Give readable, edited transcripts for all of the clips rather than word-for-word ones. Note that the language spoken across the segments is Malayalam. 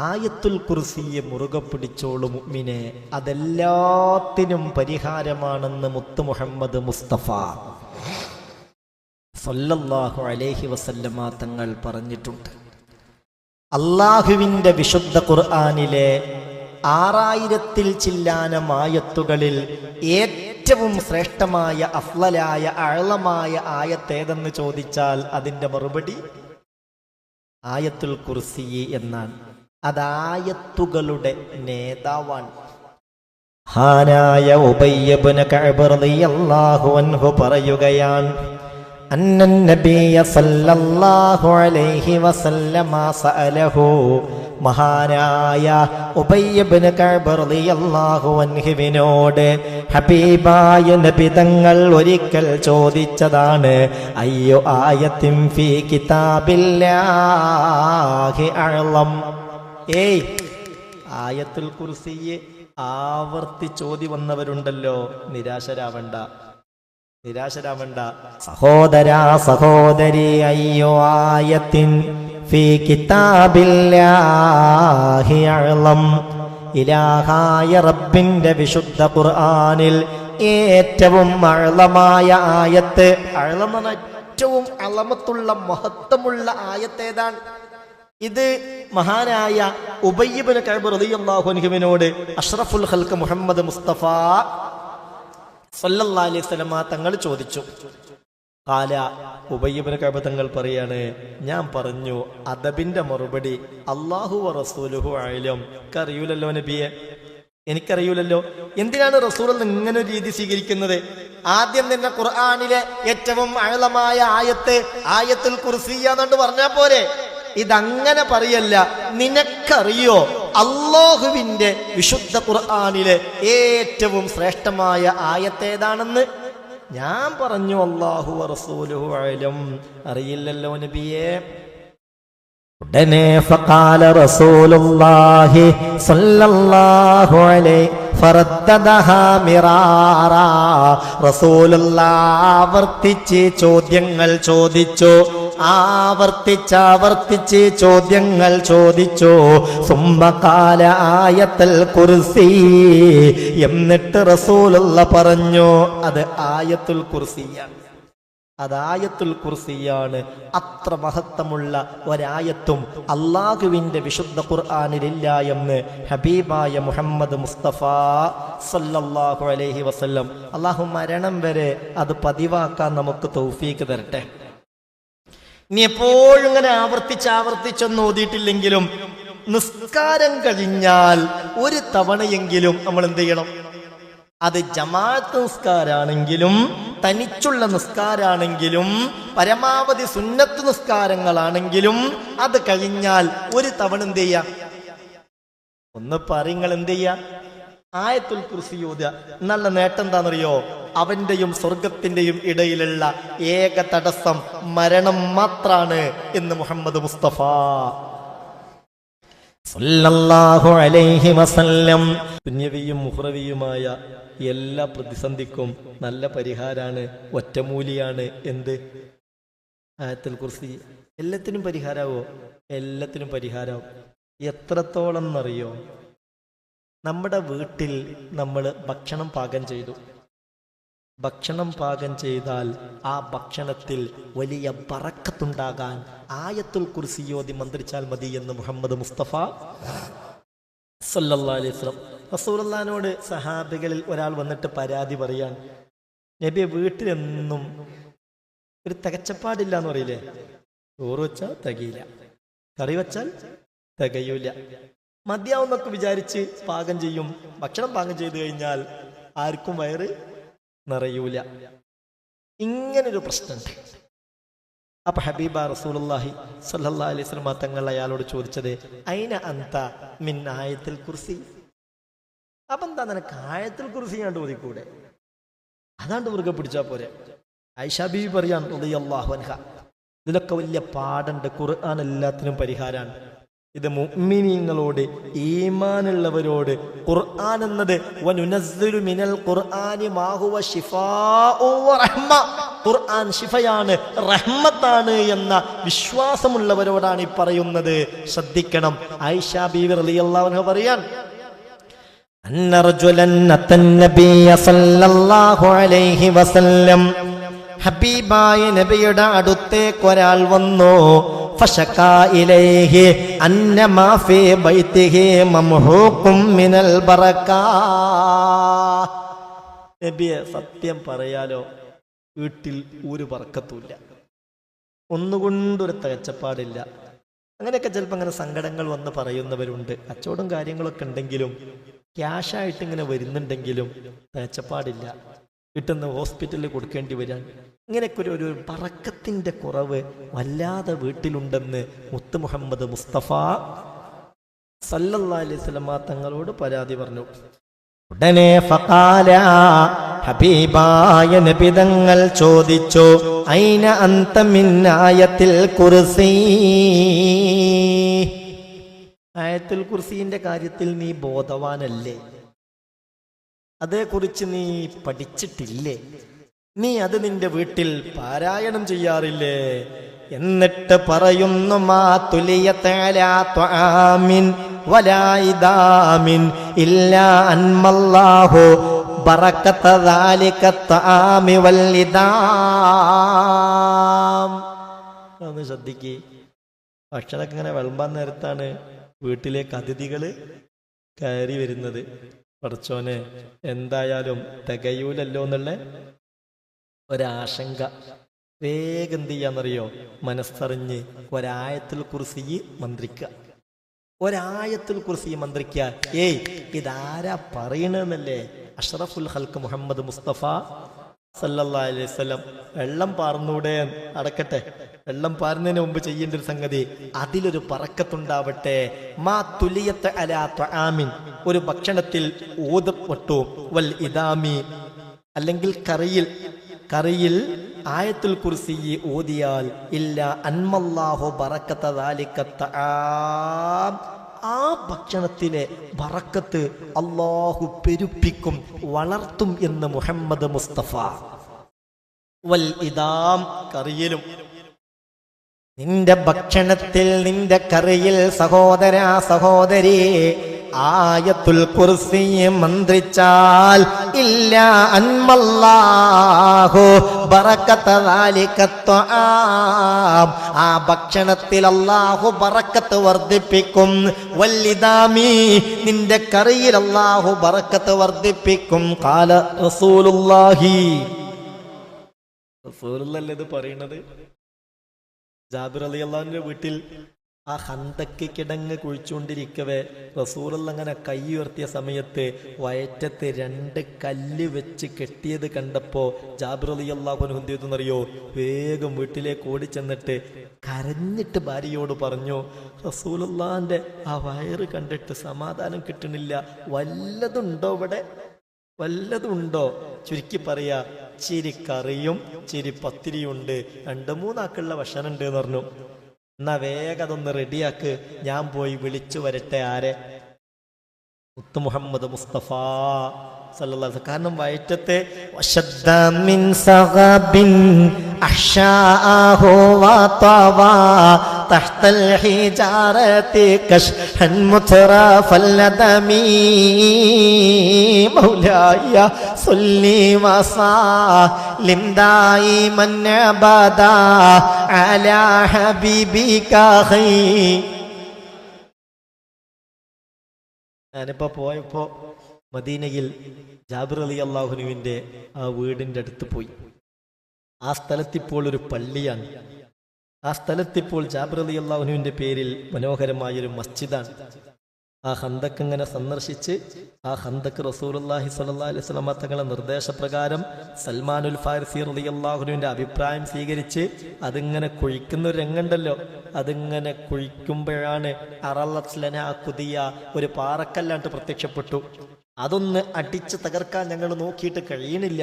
ആയത്തുൽ കുർസിയെ മുറുകെ പിടിച്ചോളൂ മുഅ്മിനെ, അതെല്ലാത്തിനും പരിഹാരമാണെന്ന് മുത്ത് മുഹമ്മദ് മുസ്തഫ സല്ലല്ലാഹു അലൈഹി വസല്ലമ തങ്ങൾ പറഞ്ഞിട്ടുണ്ട്. അള്ളാഹുവിൻ്റെ വിശുദ്ധ ഖുർആനിലെ 6000-ൽ ചില്ലാനം ആയത്തുകളിൽ ഏറ്റവും ശ്രേഷ്ഠമായ അഫ്ളലായ അഅ്ളമായ ആയത്തേതെന്ന് ചോദിച്ചാൽ അതിൻ്റെ മറുപടി ആയത്തുൽ കുർസി എന്നാണ്. അതായത്തുകളുടെ നേതാവാണ്. ഹാനായ ഉബയ്യ് ഇബ്നു കഅബ് റളിയല്ലാഹു അൻഹു പറയുകയാണ്, അന്നൻ നബിയ സല്ലല്ലാഹു അലൈഹി വസല്ലമ സഅലഹു, മഹാനായ ഉബയ്യ് ഇബ്നു കഅബ് റളിയല്ലാഹു അൻഹുവിനോട് ഹബീബായ നബി തങ്ങൾ ഒരിക്കൽ ചോദിച്ചതാണ്, അയ്യോ ആയത്തിൻ ഫീ കിതാബില്ലാഹി അഅ്ളം. ആയത്തുൽ കുർസിയെ ആവർത്തിച്ചോതി വന്നവരുണ്ടല്ലോ, നിരാശരാവണ്ട. സഹോദരാ സഹോദരി, അയ്യോ ആയത്തിൻ ഫീ കിതാബില്ലാഹി അഅ്ളം. ഇലാഹായ റബ്ബിന്റെ വിശുദ്ധ ഖുർആനിൽ ഏറ്റവും അഅ്ളമായ ആയത്ത്, അഅ്ളം എന്ന ഏറ്റവും അളമത്തുള്ള മഹത്വമുള്ള ആയത്ത് ഏതാണ്? ഇത് മഹാനായ ഉബയ്യ് ഇബ്നു കഅബ് റളിയല്ലാഹു അൻഹുവിനോട് അഷ്റഫുൽ ഖൽഖ് മുഹമ്മദ് മുസ്തഫ സല്ലല്ലാഹു അലൈഹി വസല്ലമ തങ്ങൾ ചോദിച്ചു. ഖാല, ഉബയ്യ് ഇബ്നു കഅബ് തങ്ങൾ പറയാണ്, ഞാൻ പറഞ്ഞു അദബിന്റെ മറുപടി അല്ലാഹു വ റസൂലുഹു അഅലം. എനിക്കറിയൂലല്ലോ നബിയെ, എനിക്കറിയൂലല്ലോ. എന്തിനാണ് റസൂൽ ഇങ്ങനെ ഒരു രീതി സ്വീകരിക്കുന്നത്? ആദ്യം തന്നെ ഖുർആനിലെ ഏറ്റവും അഅ്ളമായ ആയത്ത് ആയത്തുൽ കുർസിയ എന്നു പറഞ്ഞാൽ പോരെ? ഇതങ്ങനെ പറയല്ല. നിനക്കറിയോ അല്ലാഹുവിന്റെ വിശുദ്ധ ഖുർആനിലെ ഏറ്റവും ശ്രേഷ്ഠമായ ആയത്തേതാണെന്ന്? ഞാൻ പറഞ്ഞു അല്ലാഹു വ റസൂലുഹു അഅലം. അറിയില്ലല്ലോ നബിയെ. ഉടനെ ഫഖാല റസൂലുള്ളാഹി സ്വല്ലല്ലാഹു അലൈഹി ഫറദ്ദദഹാ മിറാറാ. റസൂലുള്ളാഹി ആവർത്തിച്ച് ചോദ്യങ്ങൾ ചോദിച്ചു, ആവർത്തിച്ച് ചോദ്യങ്ങൾ ചോദിച്ചു. സുമ്മ ഖാല ആയത്തുൽ കുർസി. എന്നിട്ട് റസൂലുള്ളാഹി പറഞ്ഞു, അത് ആയത്തുൽ കുർസിയാണ്. അതായത്തുൽ കുർസിയാണ്. അത്ര മഹത്വമുള്ള ഒരായത്തും അള്ളാഹുവിൻ്റെ വിശുദ്ധ ഖുർആനിലില്ല എന്ന് ഹബീബായ മുഹമ്മദ് മുസ്തഫ സല്ലല്ലാഹു അലൈഹി വസല്ലം. അള്ളാഹു മരണം വരെ അത് പതിവാക്കാൻ നമുക്ക് തൗഫീക്ക് തരട്ടെ. ഇനി എപ്പോഴും ഇങ്ങനെ ആവർത്തിച്ചൊന്നും ഓതിയിട്ടില്ലെങ്കിലും നിസ്കാരം കഴിഞ്ഞാൽ ഒരു തവണയെങ്കിലും നമ്മൾ എന്ത് ചെയ്യണം? അത് ജമാഅത്ത് നിസ്കാരാണെങ്കിലും തനിച്ചുള്ള നിസ്കാരാണെങ്കിലും പരമാവധി സുന്നത്ത് നിസ്കാരങ്ങളാണെങ്കിലും അത് കഴിഞ്ഞാൽ ഒരു തവണ എന്ത് ചെയ്യാ? ഒന്ന് പറയുങ്ങൾ എന്ത് ചെയ്യാ? ആയത്തുൽ കുർസി ഓതുക. നല്ല നേട്ടം എന്താണെന്നറിയോ? അവന്റെയും സ്വർഗത്തിന്റെയും ഇടയിലുള്ള ഏക തടസ്സം മരണം മാത്രാണ് എന്ന് മുഹമ്മദ് മുസ്തഫ സല്ലല്ലാഹു അലൈഹി വസല്ലം. ദുനിയവിയും മുഹ്റവിയുമായ എല്ലാ പ്രതിസന്ധിക്കും നല്ല പരിഹാരാണ്, ഒറ്റമൂലിയാണ്. എന്ത്? ആയത്തുൽ കുർസി. എല്ലാത്തിനും പരിഹാരാവോ? എല്ലാത്തിനും പരിഹാരാവും. എത്രത്തോളം എന്നറിയോ? നമ്മുടെ വീട്ടിൽ നമ്മൾ ഭക്ഷണം പാകം ചെയ്തു. ഭക്ഷണം പാകം ചെയ്താൽ ആ ഭക്ഷണത്തിൽ വലിയ ബറക്കത്തുണ്ടാകാൻ ആയത്തുൽ കുർസി ഓതി മന്ത്രിച്ചാൽ മതി എന്ന് മുഹമ്മദ് മുസ്തഫ സല്ലല്ലാഹു അലൈഹി വസല്ലം. റസൂലുള്ളാഹിനോട് സഹാബികളിൽ ഒരാൾ വന്നിട്ട് പരാതി പറയാൻ, നബിയെ വീട്ടിലെന്നും ഒരു തികച്ചപ്പാടില്ല എന്ന് പറയില്ലേ? ചോറ് വെച്ചാൽ തികയില്ല, കറി വെച്ചാൽ തികയൂല, മതിയാവുന്നൊക്കെ വിചാരിച്ച് പാകം ചെയ്യും. ഭക്ഷണം പാകം ചെയ്തു കഴിഞ്ഞാൽ ആർക്കും വയറ് നിറയൂല. ഇങ്ങനൊരു പ്രശ്നമുണ്ട്. അപ്പൊ ഹബീബ റസൂലുള്ളാഹി സ്വല്ലല്ലാഹു അലൈഹി വസല്ലം തങ്ങൾ അയാളോട് ചോദിച്ചത്, ഐന അന്ത മിൻ ആയത്തുൽ കുർസി. അപ്പൊ എന്താ നിനക്ക് ആയത്തുൽ കുർസി കണ്ടു ഓതിക്കൂടെ? അതാണ്ട് മുറുകെ പിടിച്ചാ പോരെ? ആയിഷ ബീവി പറയാൻ റളിയല്ലാഹു അൻഹ, ഇതിലൊക്കെ വലിയ പാടുണ്ട്. ഖുർആൻ എല്ലാത്തിനും പരിഹാരമാണ്. ഇത് മുഅ്മിനീങ്ങളോട്, ഈമാനുള്ളവരോട്. ഖുർആൻ എന്നത് വനുനസ്സിലു മിനൽ ഖുർആനി മാ ഹുവ ശിഫാഉ വറഹ്മ, ഖുർആൻ ശിഫയാണ്, റഹ്മത്താണ് എന്ന വിശ്വാസമുള്ളവരോടാണ് ഈ പറയുന്നത്. ശ്രദ്ധിക്കണം. ആയിഷ ബീവി റളിയല്ലാഹു അൻഹ പറയാൻ, അന്ന റജുലൻ അത്തൻ നബിയ സല്ലല്ലാഹു അലൈഹി വസല്ലം, ഹബീബായ നബിയുടെ അടുത്തേക്ക് ഒരാൾ വന്നു. ഫശകാ ഇലൈഹി അന്ന മാ ഫീ ബൈതിഹി മംഹൂഖും മിനൽ ബറകാ. നബിയെ, സത്യം പറയാലോ, വീട്ടിൽ ഒരു ബർക്കത്തുമില്ല, ഒന്നുകൊണ്ടൊരു തികച്ചപ്പാടില്ല. അങ്ങനെയൊക്കെ ചിലപ്പോൾ അങ്ങനെ സങ്കടങ്ങൾ വന്ന് പറയുന്നവരുണ്ട്. കച്ചവടം കാര്യങ്ങളൊക്കെ ഉണ്ടെങ്കിലും ക്യാഷായിട്ട് ഇങ്ങനെ വരുന്നുണ്ടെങ്കിലും തികച്ചപ്പാടില്ല, കിട്ടുന്ന ഹോസ്പിറ്റലിൽ കൊടുക്കേണ്ടി വരാൻ. ഇങ്ങനെയൊക്കെ ഒരു ബറക്കത്തിന്റെ കുറവ് വല്ലാതെ വീട്ടിലുണ്ടെന്ന് മുത്ത് മുഹമ്മദ് മുസ്തഫ സല്ലല്ലാഹു അലൈഹി വസല്ലം തങ്ങളോട് പരാതി പറഞ്ഞു. ഉടനെ ഫഖാല, ഹബീബായ നബി തങ്ങൾ ചോദിച്ചു, ഐന അന്ത മിൻ ആയത്തിൽ കുർസി, ആയത്തുൽ കുർസിന്റെ കാര്യത്തിൽ നീ ബോധവാനല്ലേ? അതേക്കുറിച്ച് നീ പഠിച്ചിട്ടില്ലേ? നീ അത് നിന്റെ വീട്ടിൽ പാരായണം ചെയ്യാറില്ലേ? എന്നിട്ട് പറയുന്നു, മാ തുലിയത അലാ ത്വആമിൻ വലാ ഇദാമിൻ ഇല്ലാ അൻമല്ലാഹു ബറകത ദാലിക ത്വആമി വൽ ഇദാം. ഒന്ന് ശ്രദ്ധിക്കേ, ഭക്ഷണമൊക്കെ ഇങ്ങനെ വിളമ്പാൻ നേരത്താണ് വീട്ടിലേക്ക് അതിഥികൾ കയറി വരുന്നത്. പടച്ചോനെ, എന്തായാലും തികയൂലല്ലോ എന്നുള്ള ഒരാശങ്ക. വേഗം എന്ത് ചെയ്യാന്നറിയോ? മനസ്സറിഞ്ഞ് ഒരായത്തുൽ കുർസി മന്ത്രിക്കുക, ഒരായത്തുൽ കുർസി മന്ത്രിക്കുക. ഏയ്, ഇതാരാ പറയണെന്നല്ലേ? അഷ്റഫുൽ ഖൽഖ് മുഹമ്മദ് മുസ്തഫ സല്ലല്ലാഹു അലൈഹി വസല്ലം. വെള്ളം പാർന്നൂടെ? അടക്കട്ടെ, വെള്ളം പാരുന്നതിന് മുമ്പ് ചെയ്യേണ്ട ഒരു സംഗതി, അതിലൊരു പറക്കത്തുണ്ടാവട്ടെ. മാ തുലിയത്ത് അലാ ത്വആമിൻ, ഒരു ഭക്ഷണത്തിൽ ഓതപ്പെട്ടു, വൽ ഇദാമി, അല്ലെങ്കിൽ കറിയിൽ ആയത്തുൽ കുർസി ഓതിയാൽ, ഇല്ല അൻമല്ലാഹു ബറകത ദാലിക ത്വആം, ആ ഭക്ഷണത്തിലെ ബറക്കത്ത് അല്ലാഹു പെരുപ്പിക്കും, വളർത്തും എന്ന് മുഹമ്മദ് മുസ്തഫ. വൽ ഇദാം, കറിയിലും. നിന്റെ ഭക്ഷണത്തിൽ, നിന്റെ കറിയിൽ സഹോദര സഹോദരി ആയത്തുൽ കുർസി മന്ത്രിച്ചാൽ, ഇല്ല അൻമല്ലാഹു ബറകത ദാലിക ത്വആം, ആ ഭക്ഷണത്തിൽ അല്ലാഹു ബറക്കത്ത് വർദ്ധിപ്പിക്കും. വല്ലിദാമി, നിന്റെ കറിയിൽ അല്ലാഹു ബറക്കത്ത് വർദ്ധിപ്പിക്കും. ഖാല റസൂലുള്ളാഹി, റസൂലുള്ളാഹി ഇത് പറയുന്നത്. ജാബിർ റളിയല്ലാഹുവിന്റെ വീട്ടിൽ ആ ഖന്തക്ക് കിടങ്ങ് കുഴിച്ചുകൊണ്ടിരിക്കവേ റസൂലുള്ള അങ്ങനെ കൈ ഉയർത്തിയ സമയത്ത് വയറ്റത്ത് 2 കല്ല് വെച്ച് കെട്ടിയത് കണ്ടപ്പോൾ ജാബിർ റളിയല്ലാഹു അൻഹു എന്ത് ചെയ്തെന്നറിയോ? വേഗം വീട്ടിലേക്ക് ഓടിച്ചെന്നിട്ട് കരഞ്ഞിട്ട് ഭാര്യയോട് പറഞ്ഞു, റസൂലുള്ളാഹിന്റെ ആ വയറ് കണ്ടിട്ട് സമാധാനം കിട്ടണില്ല, വല്ലതുണ്ടോ ഇവിടെ? വല്ലതുണ്ടോ? ചുരുക്കി പറയാ, ചിരി കറിയും ചിരി പത്തിരിയുണ്ട്, 2-3 ആക്കുള്ള ഭക്ഷണം ഉണ്ട് എന്ന് പറഞ്ഞു. എന്നാ വേഗം അതൊന്ന് റെഡിയാക്ക്, ഞാൻ പോയി വിളിച്ചു വരട്ടെ. ആരെ? മുത്ത് മുഹമ്മദ് മുസ്തഫ സല്ലല്ലാഹു അലൈഹി വസല്ലം. കാരണം വയറ്റത്തെ ഞാനിപ്പോ പോയപ്പോ മദീനയിൽ ജാബിർ റളിയല്ലാഹുവിന്റെ ആ വീടിന്റെ അടുത്ത് പോയി. ആ സ്ഥലത്തിപ്പോൾ ഒരു പള്ളിയാണ്. ആ സ്ഥലത്തിപ്പോൾ ജാബിർ റളിയല്ലാഹുവിന്റെ പേരിൽ മനോഹരമായൊരു മസ്ജിദാണ്. ആ ഖന്തക്ക് ഇങ്ങനെ സന്ദർശിച്ച്, ആ ഖന്തക്ക് റസൂലുള്ളാഹി സ്വല്ലല്ലാഹു അലൈഹി വസല്ലം തങ്ങളുടെ നിർദ്ദേശപ്രകാരം സൽമാനുൽ ഫാരിസി റളിയല്ലാഹുവിന്റെ അഭിപ്രായം സ്വീകരിച്ച് അതിങ്ങനെ കുഴിക്കുന്ന ഒരു രംഗമുണ്ടല്ലോ, അതിങ്ങനെ കുഴിക്കുമ്പോഴാണ് അറലസ്ലന കുതിയ ഒരു പാറക്കല്ലാണ്ട് പ്രത്യക്ഷപ്പെട്ടു. അതൊന്ന് അടിച്ച് തകർക്കാൻ ഞങ്ങൾ നോക്കിയിട്ട് കഴിയണില്ല.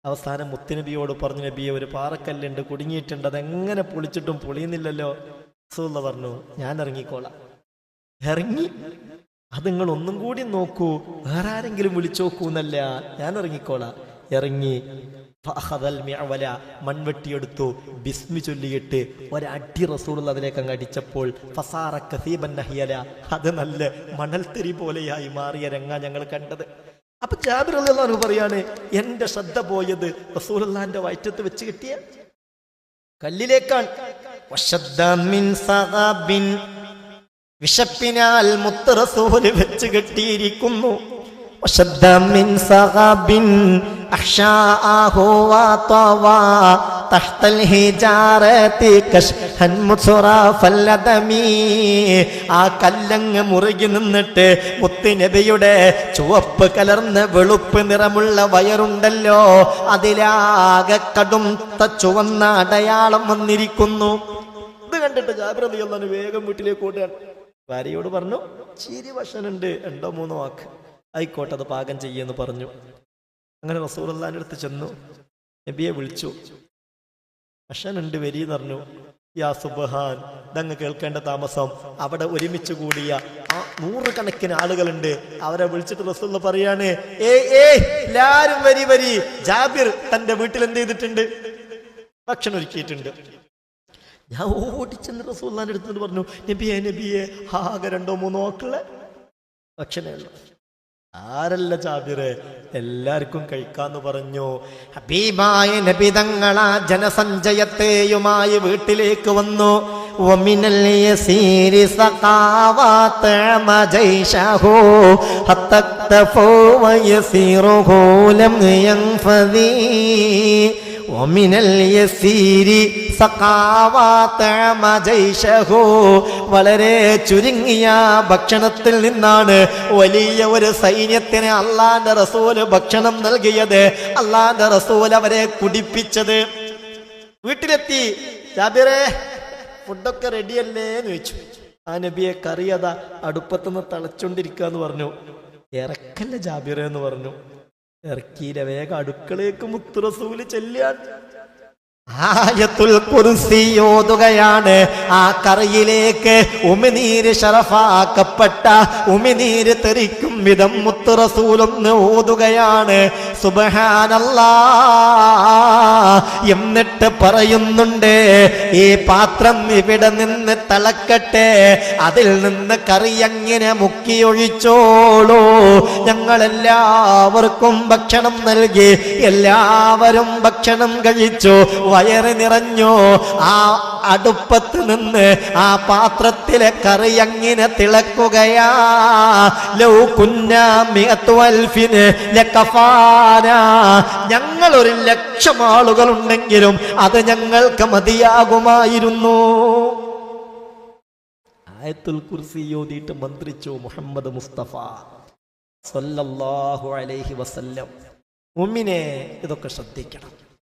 അവസാനം മുത്തുനബിയോട് പറഞ്ഞു, നബിയെ ഒരു പാറക്കല്ലുണ്ട്, കുടുങ്ങിയിട്ടുണ്ട്, അതെങ്ങനെ പൊളിച്ചിട്ടും പൊളിയുന്നില്ലല്ലോ. റസൂലുള്ളാഹി പറഞ്ഞു, ഞാൻ ഇറങ്ങിക്കോളാം. ഇറങ്ങി. അത് നിങ്ങൾ ഒന്നും കൂടി നോക്കൂ, വേറെ ആരെങ്കിലും വിളിച്ചു നോക്കൂന്നല്ല, ഞാൻ ഇറങ്ങിക്കോളാം. ഇറങ്ങി മൺവെട്ടിയെടുത്തു, ബിസ്മി ചൊല്ലിയിട്ട് ഒരടി റസൂൽ അതിലേക്ക് അങ്ങ് അടിച്ചപ്പോൾ ഫസാറ കസീബൻ നഹിയല, അത് നല്ല മണൽത്തരി പോലെയായി മാറിയ രംഗ ഞങ്ങൾ കണ്ടത്. അപ്പൊ ജാബിർ റളിയല്ലാഹു അൻഹു പറയാണ്, എന്റെ ശ്രദ്ധ പോയത് റസൂലുള്ളാഹിന്റെ വയറ്റത്ത് വെച്ച് കിട്ടിയ കല്ലിലേക്കാണ്. വിശപ്പിനാൽ മുത്ത് റസൂൽ വെച്ച് കെട്ടിയിരിക്കുന്നു. ആ കല്ലങ്ങ് മുറുകി നിന്നിട്ട് മുത്തുനബിയുടെ ചുവപ്പ് കലർന്ന് വെളുപ്പ് നിറമുള്ള വയറുണ്ടല്ലോ, അതിലാകെ കടും ചുവന്ന അടയാളം വന്നിരിക്കുന്നു. ഇത് കണ്ടിട്ട് ജാബിർ റളിയല്ലാഹു അൻഹു വേഗം വീട്ടിലേക്ക് ഓടുകയാണ്. ഭാര്യയോട് പറഞ്ഞു, ചിരി ഭക്ഷണുണ്ട്, 2-3 വാക്ക്, ആയിക്കോട്ടെ, അത് പാകം ചെയ്യുമെന്ന് പറഞ്ഞു. അങ്ങനെ റസൂലുള്ളാഹിന്റെ അടുത്ത് ചെന്നു, നബിയെ വിളിച്ചു. ഭക്ഷണുണ്ട്, വരീന്ന് പറഞ്ഞു. യാ സുബ്ഹാൻ, ഇതങ്ങ് കേൾക്കേണ്ട താമസം. അവിടെ ഒരുമിച്ച് കൂടിയ 100 കണക്കിന് ആളുകളുണ്ട്. അവരെ വിളിച്ചിട്ട് റസൂലുള്ളാഹി പറയാണ്, എല്ലാരും വരി വരി, ജാബിർ തന്റെ വീട്ടിൽ എന്ത് ചെയ്തിട്ടുണ്ട്? ഭക്ഷണം ഒരുക്കിയിട്ടുണ്ട്. ഞാൻ ഓടിച്ചെന്ന് റസൂലുള്ളാഹിന്റെ അടുത്ത് പറഞ്ഞു, നബിയെ നബിയെ, ആകെ 2-3 വാക്കുള്ള ഭക്ഷണമേ ഉള്ളൂ. ആരല്ല ജാബിറ്, എല്ലാവർക്കും കഴിക്കാന്ന് പറഞ്ഞു. ഹബീബായ നബി തങ്ങളാ ജനസഞ്ചയത്തെയുമായി വീട്ടിലേക്ക് വന്നു. വമിനൽ യസീരി സഖാവാത മജൈശഹു ഹത്തഖതഫു വയസീറുഹു ലം യൻഫദി. വമിനൽ യസീരി സഖാവാത മജൈശഹു, വളരെ ചുരുങ്ങിയ ഭക്ഷണത്തിൽ നിന്നാണ് വലിയ ഒരു സൈന്യത്തിന് അള്ളാന്റെ റസൂല് ഭക്ഷണം നൽകിയത്. അള്ളാന്റെ റസൂൽ അവരെ കുടിപ്പിച്ചത്. വീട്ടിലെത്തി, ജാബിറേ ഫുഡൊക്കെ റെഡിയല്ലേ എന്ന് ചോദിച്ചു. ആ നബിയെ, കറിയത അടുപ്പത്തുനിന്ന് തിളച്ചോണ്ടിരിക്കാന്ന് പറഞ്ഞു. ഇറക്കല്ല ജാബിറേ എന്ന് പറഞ്ഞു. ഇറക്കിയില്ല, വേഗം അടുക്കളേക്ക് മുത്ത് റസൂല് ചെല്ലാൻ. ആയത്തുൽ കുർസി ഓതുകയാണ്. ആ കറിയിലേക്ക് ഉമിനീര് ശറഫാക്കപ്പെട്ട ഉമിനീര് തെറിക്കും വിധം മുത്ത് റസൂലൊന്ന് ഓതുകയാണ്. സുബ്ഹാനല്ലാഹ്. എന്നിട്ട് പറയുന്നുണ്ട്, ഈ പാത്രം ഇവിടെ നിന്ന് തിളക്കട്ടെ, അതിൽ നിന്ന് കറി എങ്ങനെ മുക്കിയൊഴിച്ചോളൂ. ഞങ്ങളെല്ലാവർക്കും ഭക്ഷണം നൽകി, എല്ലാവരും ഭക്ഷണം കഴിച്ചു, വയറ് നിറഞ്ഞു. ആ അടുപ്പത്ത് നിന്ന് ആ പാത്രത്തിലെ കറി അങ്ങനെ തിളക്കുകയാ. ലൗ കുന്നാ മിഅതു അൽഫിൻ ലകഫാനാ, ഞങ്ങൾ 1,00,000 ആളുകൾ ഉണ്ടെങ്കിലും അത് ഞങ്ങൾക്ക് മതിയാകുമായിരുന്നു. ആയത്തുൽ കുർസി ഓതിയിട്ട് മന്ത്രിച്ചു മുഹമ്മദ് മുസ്തഫ സല്ലല്ലാഹു അലൈഹി വസല്ലം. മുഅ്മിനേ, ഇതൊക്കെ ശ്രദ്ധിക്കണം.